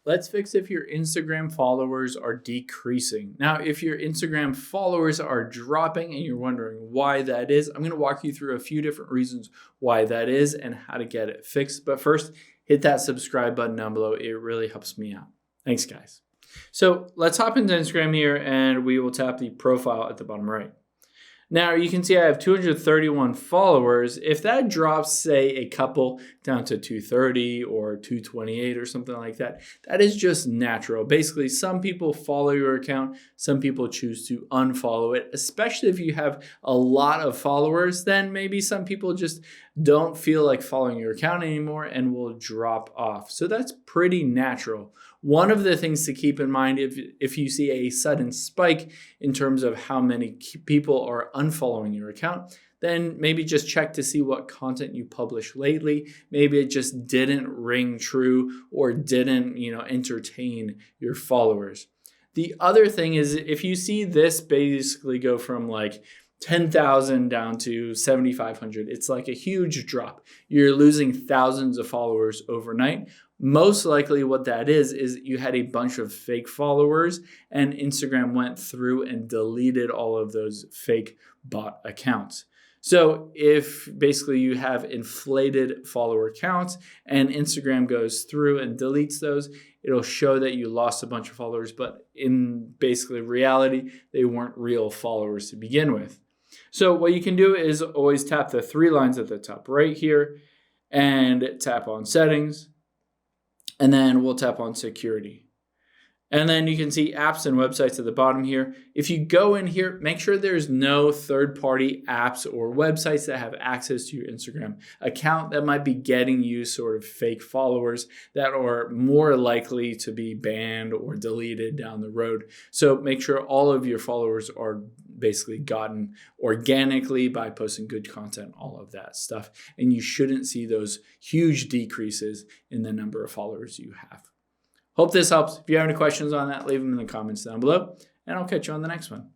Let's fix if your Instagram followers are decreasing. Now, if your Instagram followers are dropping and you're wondering why that is, I'm going to walk you through a few different reasons why that is and how to get it fixed. But first, hit that subscribe button down below. It really helps me out. Thanks, guys. So let's hop into Instagram here and we will tap the profile at the bottom right. Now you can see I have 231 followers. If that drops, say, a couple down to 230 or 228 or something like that, that is just natural. Basically, some people follow your account, some people choose to unfollow it, especially if you have a lot of followers, then maybe some people just don't feel like following your account anymore and will drop off. So that's pretty natural. One of the things to keep in mind if you see a sudden spike in terms of how many people are unfollowing your account, then maybe just check to see what content you published lately. Maybe it just didn't ring true or didn't, entertain your followers. The other thing is if you see this basically go from like 10,000 down to 7,500, it's like a huge drop. You're losing thousands of followers overnight. Most likely what that is you had a bunch of fake followers and Instagram went through and deleted all of those fake bot accounts. So if basically you have inflated follower counts and Instagram goes through and deletes those, it'll show that you lost a bunch of followers, but in basically reality, they weren't real followers to begin with. So what you can do is always tap the three lines at the top right here and tap on settings. And then we'll tap on security. And then you can see apps and websites at the bottom here. If you go in here, make sure there's no third-party apps or websites that have access to your Instagram account that might be getting you sort of fake followers that are more likely to be banned or deleted down the road. So make sure all of your followers are basically gotten organically by posting good content, all of that stuff. And you shouldn't see those huge decreases in the number of followers you have. Hope this helps. If you have any questions on that, leave them in the comments down below, and I'll catch you on the next one.